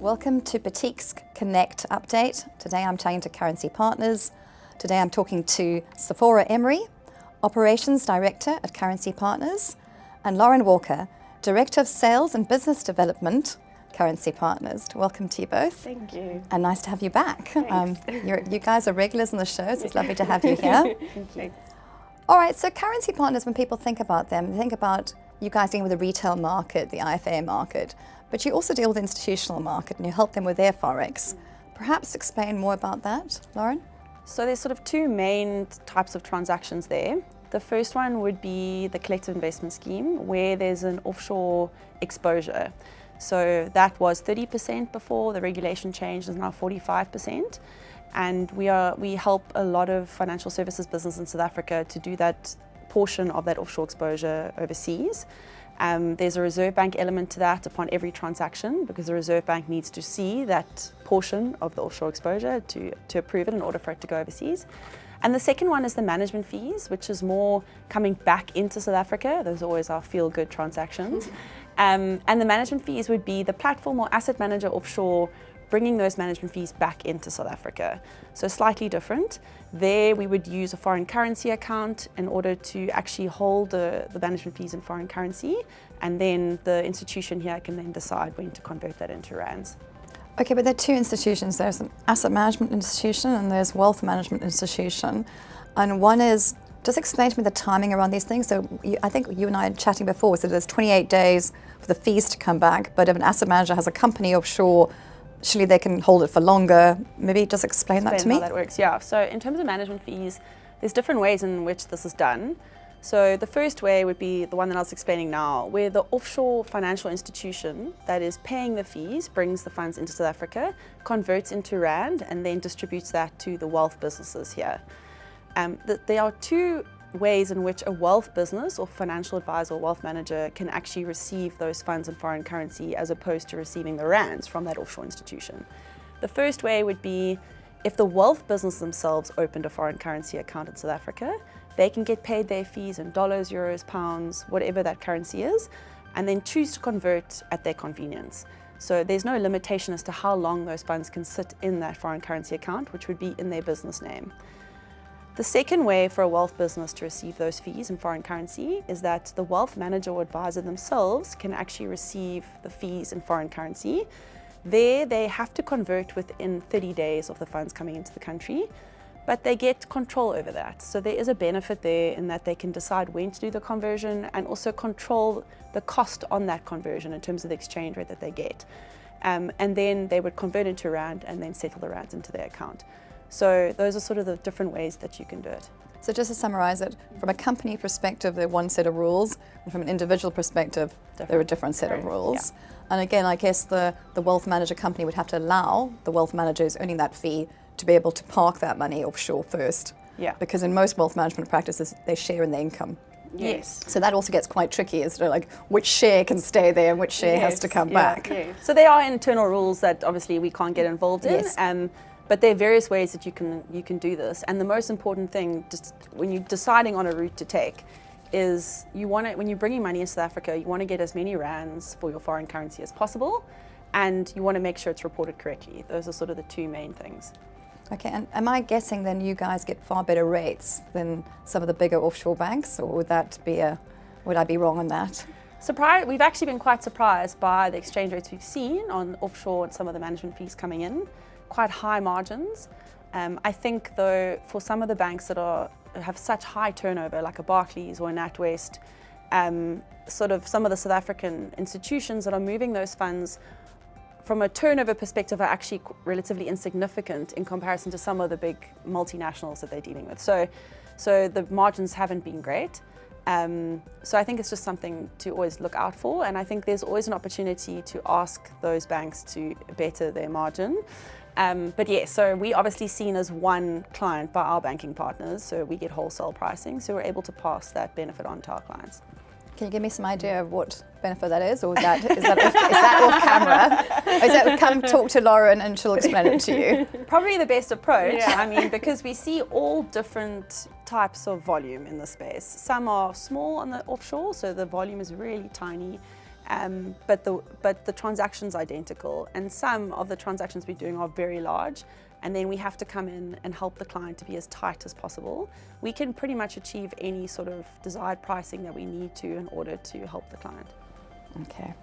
Welcome to Boutiques Connect update. Today I'm chatting to Currency Partners. Today I'm talking to Sephora Emery, Operations Director at Currency Partners, and Lauren Walker, Director of Sales and Business Development, Currency Partners. Welcome to you both. Thank you. And nice to have you back. You guys are regulars in the show, so it's lovely to have you here. Thank you. All right, so Currency Partners, when people think about them, they think about you guys dealing with the retail market, the IFA market, but you also deal with the institutional market and you help them with their Forex. Perhaps explain more about that, Lauren? So there's sort of two main types of transactions there. The first one would be the collective investment scheme, where there's an offshore exposure. So that was 30% before, the regulation changed, is now 45%. And we help a lot of financial services business in South Africa to do that portion of that offshore exposure overseas. There's a Reserve Bank element to that upon every transaction, because the Reserve Bank needs to see that portion of the offshore exposure to approve it in order for it to go overseas. And the second one is the management fees, which is more coming back into South Africa. Those are always our feel-good transactions. And the management fees would be the platform or asset manager offshore bringing those management fees back into South Africa. So slightly different. There we would use a foreign currency account in order to actually hold the management fees in foreign currency, and then the institution here can then decide when to convert that into rands. Okay, but there are two institutions. There's an asset management institution and there's wealth management institution. And one is, just explain to me the timing around these things. So I think you and I were chatting before, so there's 28 days for the fees to come back, but if an asset manager has a company offshore, surely they can hold it for longer. Maybe just explain that to me. How that works, yeah. So in terms of management fees, there's different ways in which this is done. So the first way would be the one that I was explaining now, where the offshore financial institution that is paying the fees brings the funds into South Africa, converts into rand, and then distributes that to the wealth businesses here. There are two ways in which a wealth business or financial advisor or wealth manager can actually receive those funds in foreign currency as opposed to receiving the rands from that offshore institution. The first way would be if the wealth business themselves opened a foreign currency account in South Africa, they can get paid their fees in dollars, euros, pounds, whatever that currency is, and then choose to convert at their convenience. So there's no limitation as to how long those funds can sit in that foreign currency account, which would be in their business name. The second way for a wealth business to receive those fees in foreign currency is that the wealth manager or advisor themselves can actually receive the fees in foreign currency. There, they have to convert within 30 days of the funds coming into the country, but they get control over that. So there is a benefit there in that they can decide when to do the conversion and also control the cost on that conversion in terms of the exchange rate that they get. And then they would convert into rand and then settle the rands into their account. So those are sort of the different ways that you can do it. So just to summarize it, from a company perspective, there are one set of rules, and from an individual perspective, there are a different set of rules. Yeah. And again, I guess the wealth manager company would have to allow the wealth managers earning that fee to be able to park that money offshore first. Yeah. Because in most wealth management practices, they share in the income. Yes. So that also gets quite tricky as to like which share can stay there and which share has to come back. Yeah. So there are internal rules that obviously we can't get involved in. Yes. But there are various ways that you can do this, and the most important thing, just when you're deciding on a route to take, is when you're bringing money into South Africa, you want to get as many rands for your foreign currency as possible, and you want to make sure it's reported correctly. Those are sort of the two main things. Okay, and am I guessing then you guys get far better rates than some of the bigger offshore banks, or would I be wrong on that? We've actually been quite surprised by the exchange rates we've seen on offshore and some of the management fees coming in. Quite high margins. I think though, for some of the banks that have such high turnover, like a Barclays or a NatWest, sort of some of the South African institutions that are moving those funds from a turnover perspective are actually relatively insignificant in comparison to some of the big multinationals that they're dealing with. So the margins haven't been great. So I think it's just something to always look out for, and I think there's always an opportunity to ask those banks to better their margin. But yeah, so we're obviously seen as one client by our banking partners, so we get wholesale pricing, so we're able to pass that benefit on to our clients. Can you give me some idea of what benefit that is, or is that off camera? Or is that come talk to Lauren and she'll explain it to you? Probably the best approach. Yeah. I mean, because we see all different types of volume in the space. Some are small on the offshore, so the volume is really tiny. but the transaction's identical, and some of the transactions we're doing are very large, and then we have to come in and help the client to be as tight as possible. We can pretty much achieve any sort of desired pricing that we need to in order to help the client. Okay.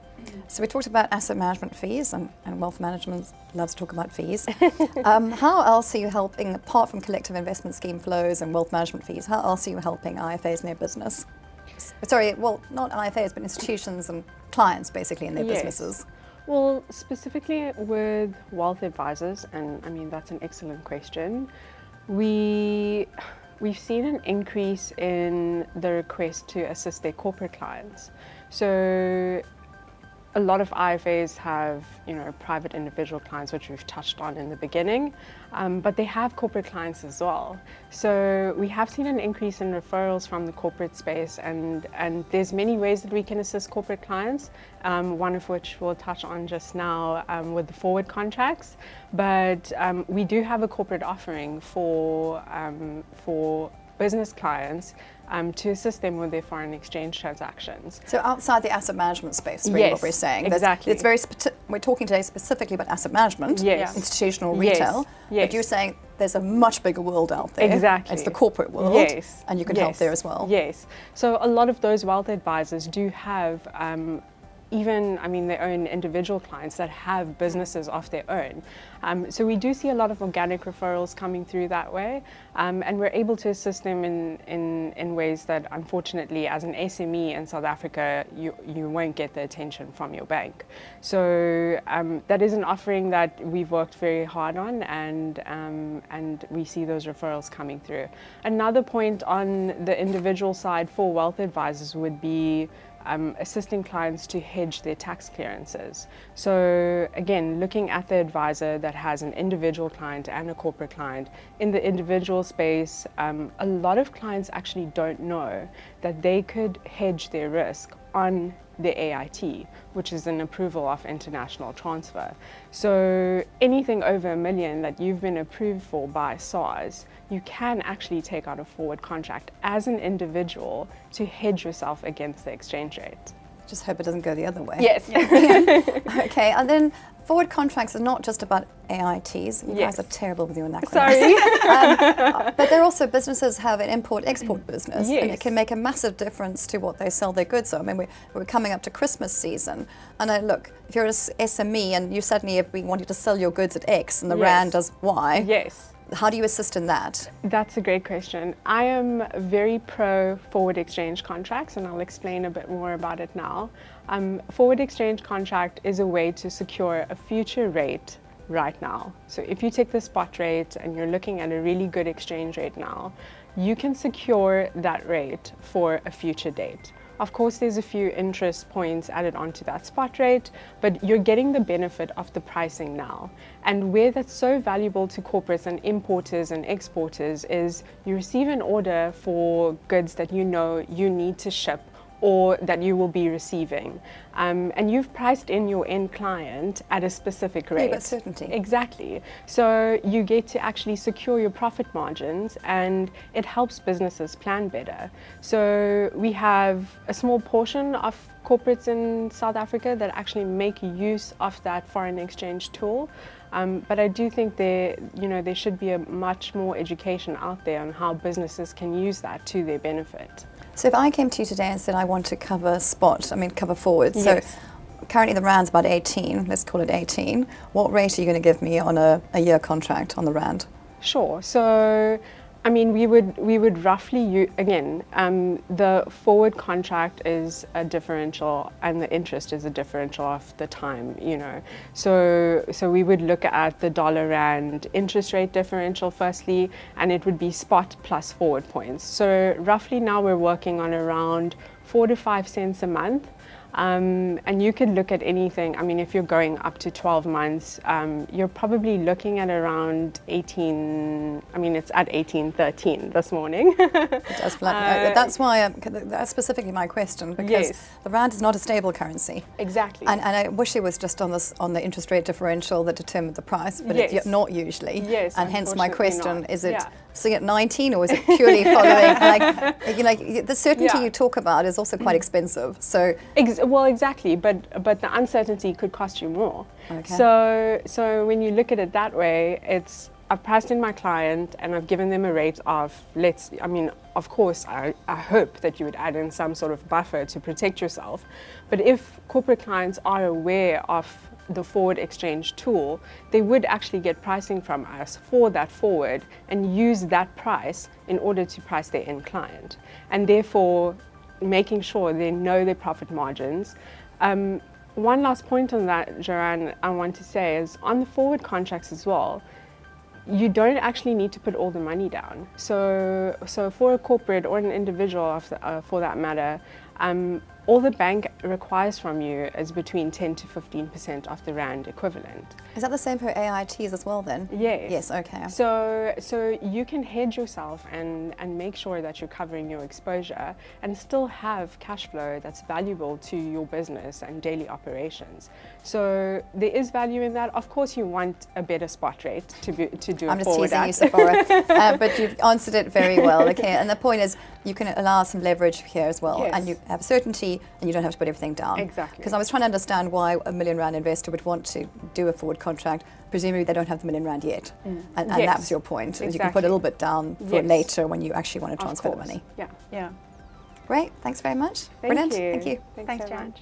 So we talked about asset management fees, and wealth management loves to talk about fees. How else are you helping, apart from collective investment scheme flows and wealth management fees, how else are you helping IFAs in their business? Sorry, well, not IFAs, but institutions and clients basically in their businesses. Well, specifically with wealth advisors, and I mean, that's an excellent question. We've seen an increase in the request to assist their corporate clients. So a lot of IFAs have, private individual clients, which we've touched on in the beginning, but they have corporate clients as well. So we have seen an increase in referrals from the corporate space, and there's many ways that we can assist corporate clients, one of which we'll touch on just now with the forward contracts. But we do have a corporate offering for business clients to assist them with their foreign exchange transactions. So outside the asset management space, really, yes, what we're saying. Exactly. It's very we're talking today specifically about asset management, yes, institutional retail, yes, but you're saying there's a much bigger world out there. Exactly. It's the corporate world, yes, and you can help there as well. Yes. So a lot of those wealth advisors do have their own individual clients that have businesses of their own. So we do see a lot of organic referrals coming through that way, and we're able to assist them in ways that, unfortunately, as an SME in South Africa, you won't get the attention from your bank. So that is an offering that we've worked very hard on, and we see those referrals coming through. Another point on the individual side for wealth advisors would be assisting clients to hedge their tax clearances. So again, looking at the advisor that has an individual client and a corporate client. In the individual space, a lot of clients actually don't know that they could hedge their risk on the AIT, which is an approval of international transfer. So anything over $1 million that you've been approved for by SARS, you can actually take out a forward contract as an individual to hedge yourself against the exchange rate. Just hope it doesn't go the other way. Yes. Okay, and then forward contracts are not just about AITs. You guys are terrible with your acronyms. Sorry. But they're also businesses have an import-export business, Yes. and it can make a massive difference to what they sell their goods on. I mean, we're coming up to Christmas season, and look, if you're an SME and you suddenly have been wanting to sell your goods at X and the Rand does Y, Yes. how do you assist in that? That's a great question. I am very pro forward exchange contracts, and I'll explain a bit more about it now. Forward exchange contract is a way to secure a future rate right now. So if you take the spot rate and you're looking at a really good exchange rate now, you can secure that rate for a future date. Of course, there's a few interest points added onto that spot rate, but you're getting the benefit of the pricing now. And where that's so valuable to corporates and importers and exporters is you receive an order for goods that you know you need to ship or that you will be receiving. And you've priced in your end client at a specific rate. Yeah, but certainty. Exactly. So you get to actually secure your profit margins, and it helps businesses plan better. So we have a small portion of corporates in South Africa that actually make use of that foreign exchange tool. But I do think there should be a much more education out there on how businesses can use that to their benefit. So if I came to you today and said I want to cover cover forward, Yes. so currently the Rand's about 18, let's call it 18, what rate are you going to give me on a year contract on the Rand? Sure. So, I mean, we would roughly, the forward contract is a differential and the interest is a differential of the time, So we would look at the dollar-rand interest rate differential firstly, and it would be spot plus forward points. So roughly now we're working on around 4 to 5 cents a month. And you could look at anything. I mean, if you're going up to 12 months, you're probably looking at around 18, it's at 18.13 this morning. It does flatten. That's why, that's specifically my question, because the Rand is not a stable currency. Exactly. And I wish it was just on the interest rate differential that determined the price, but it's not usually. Yes, and hence my question, not. is it sitting at 19 or is it purely following, the certainty you talk about is also quite expensive. So Well, exactly, but the uncertainty could cost you more. Okay. So when you look at it that way, I've priced in my client and I've given them a rate of, of course, I hope that you would add in some sort of buffer to protect yourself. But if corporate clients are aware of the forward exchange tool, they would actually get pricing from us for that forward and use that price in order to price their end client. And therefore, making sure they know their profit margins. One last point on that, Joanne, I want to say is on the forward contracts as well, you don't actually need to put all the money down. So for a corporate or an individual, for that matter, all the bank requires from you is between 10 to 15% of the rand equivalent. Is that the same for AITs as well then? Yes. Yes, okay. So you can hedge yourself and make sure that you're covering your exposure and still have cash flow that's valuable to your business and daily operations. So there is value in that. Of course, you want a better spot rate to do a I'm just forward teasing at. you, Sephora, but you've answered it very well. Okay, and the point is you can allow some leverage here as well, Yes. and you have certainty, and you don't have to put everything down. Exactly. Because I was trying to understand why a million rand investor would want to do a forward contract. Presumably they don't have the million rand yet, and Yes. that was your point. Is you can put a Exactly. little bit down for Yes. later when you actually want to Of transfer the course. money. Yeah. Yeah. Great, thanks very much. Thank Brilliant. you. Thank you. Thanks Thanks, so Jan. much.